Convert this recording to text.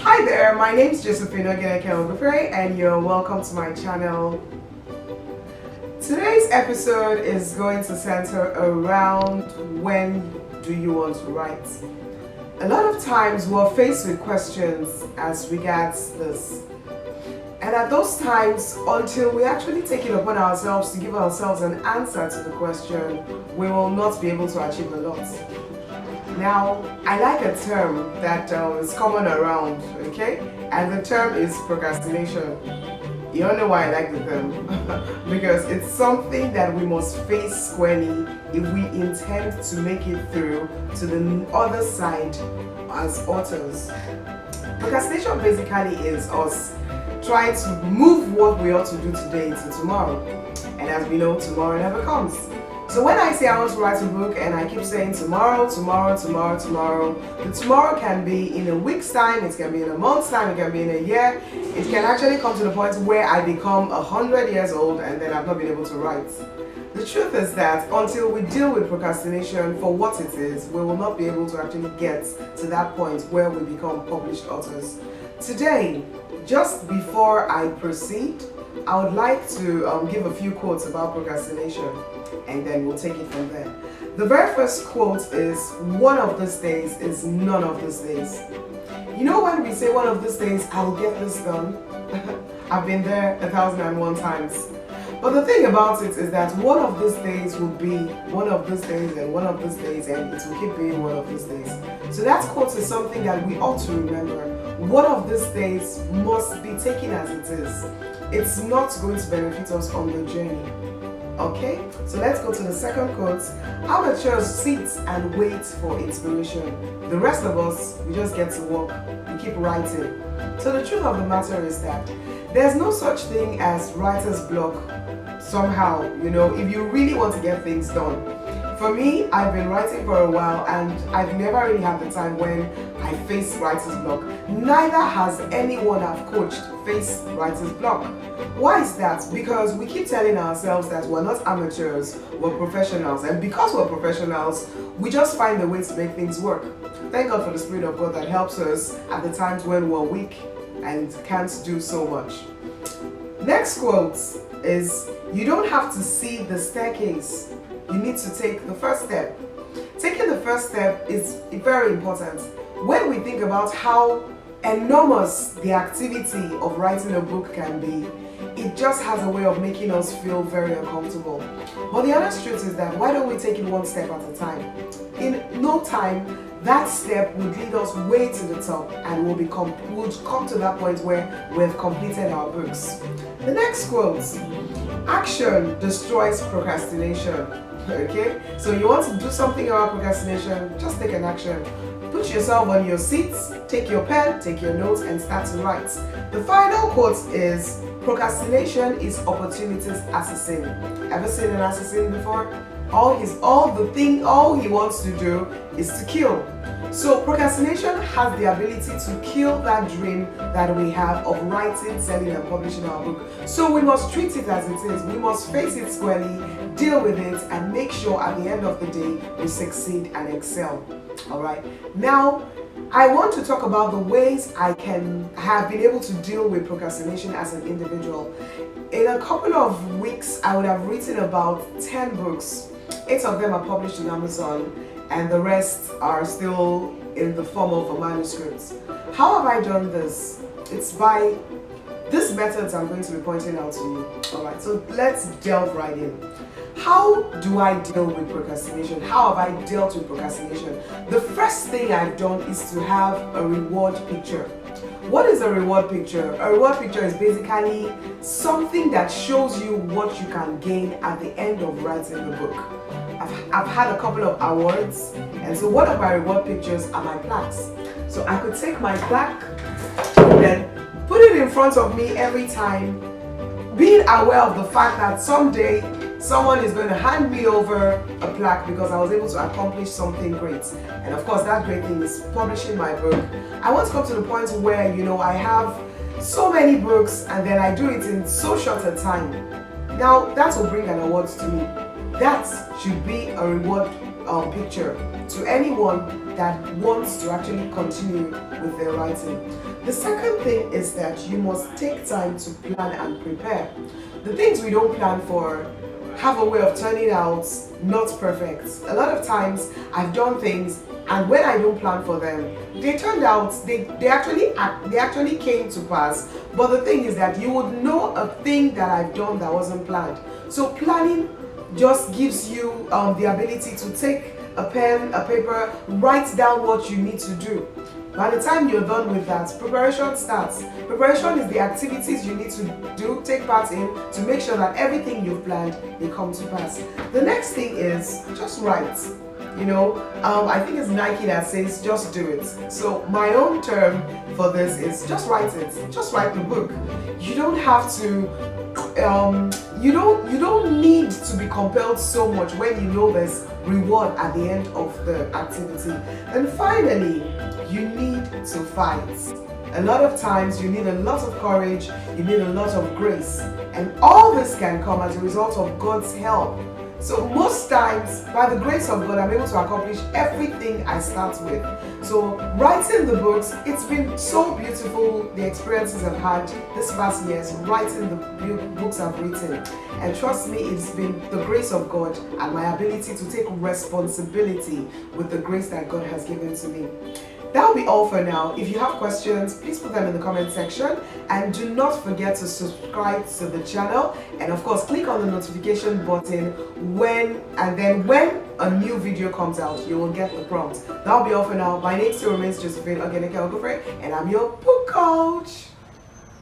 Hi there, my name is Josephine Ogeneke, and you're welcome to my channel. Today's episode is going to center around when do you want to write. A lot of times we're faced with questions as regards this. And at those times, until we actually take it upon ourselves to give ourselves an answer to the question, we will not be able to achieve a lot. Now, I like a term that is common around, okay? And the term is procrastination. You all know why I like the term. Because it's something that we must face squarely if we intend to make it through to the other side as authors. Procrastination basically is us trying to move what we ought to do today to tomorrow. And as we know, tomorrow never comes. So when I say I want to write a book and I keep saying tomorrow, the tomorrow can be in a week's time, it can be in a month's time, it can be in a year. It can actually come to the point where I become 100 years old and then I've not been able to write. The truth is that until we deal with procrastination for what it is, we will not be able to actually get to that point where we become published authors. Today, just before I proceed, I would like to give a few quotes about procrastination, and then we'll take it from there. The very first quote is, one of these days is none of these days. You know, when we say one of these days, I will get this done, I've been there 1,001 times. But the thing about it is that one of these days will be one of these days and one of these days, and it will keep being one of these days. So that quote is something that we ought to remember. One of these days must be taken as it is. It's not going to benefit us on the journey. Okay, so let's go to the second quote. Amateurs sit and wait for inspiration. The rest of us, we just get to work. We keep writing. So the truth of the matter is that there's no such thing as writer's block. Somehow, you know, if you really want to get things done. For me, I've been writing for a while and I've never really had the time when I face writer's block. Neither has anyone I've coached faced writer's block. Why is that? Because we keep telling ourselves that we're not amateurs, we're professionals. And because we're professionals, we just find a way to make things work. Thank God for the Spirit of God that helps us at the times when we're weak and can't do so much. Next quote is, you don't have to see the staircase. You need to take the first step. Taking the first step is very important. When we think about how enormous the activity of writing a book can be, it just has a way of making us feel very uncomfortable. But the honest truth is that why don't we take it one step at a time? In no time, that step would lead us way to the top and we'll come to that point where we've completed our books. The next quote, action destroys procrastination. Okay, so you want to do something about procrastination, just take an action. Put yourself on your seats, take your pen, take your notes, and start to write. The final quote is, procrastination is opportunity's assassin. Ever seen an assassin before? All he wants to do is to kill. So procrastination has the ability to kill that dream that we have of writing, selling, and publishing our book. So we must treat it as it is. We must face it squarely, deal with it, and make sure at the end of the day we succeed and excel. Alright, now I want to talk about the ways I have been able to deal with procrastination as an individual. In a couple of weeks, I would have written about 10 books. 8 of them are published on Amazon, and the rest are still in the form of a manuscript. How have I done this? It's by these methods I'm going to be pointing out to you. Alright, so let's delve right in. How do I deal with procrastination? How have I dealt with procrastination? The first thing I've done is to have a reward picture. What is a reward picture? A reward picture is basically something that shows you what you can gain at the end of writing the book. I've had a couple of awards, and so one of my reward pictures are my plaques. So I could take my plaque and then put it in front of me every time, being aware of the fact that someday someone is going to hand me over a plaque because I was able to accomplish something great. And of course, that great thing is publishing my book. I want to come to the point where, you know, I have so many books and then I do it in so short a time. Now, that will bring an award to me. That should be a reward picture. to anyone that wants to actually continue with their writing. The second thing is that you must take time to plan and prepare. The things we don't plan for have a way of turning out not perfect. A lot of times I've done things, and when I don't plan for them, they turned out, they actually came to pass. But the thing is that you would know a thing that I've done that wasn't planned. So planning just gives you the ability to take a pen, a paper, write down what you need to do. By the time you're done with that, preparation starts. Preparation is the activities you need to take part in to make sure that everything you've planned will come to pass. The next thing is just write. I think it's Nike that says just do it. So my own term for this is just write it. Just write the book. You don't have to you don't need to be compelled so much when you know there's reward at the end of the activity. And finally, you need to fight. A lot of times you need a lot of courage, you need a lot of grace, and all this can come as a result of God's help. So most times, by the grace of God, I'm able to accomplish everything I start with. So writing the books, it's been so beautiful, the experiences I've had this past years, writing the books I've written. And trust me, it's been the grace of God and my ability to take responsibility with the grace that God has given to me. That'll be all for now. If you have questions, please put them in the comment section, and do not forget to subscribe to the channel, and of course click on the notification button when a new video comes out, you will get the prompt. That'll be all for now. My name still remains Josephine Ogeneke Ogofre, and I'm your book coach.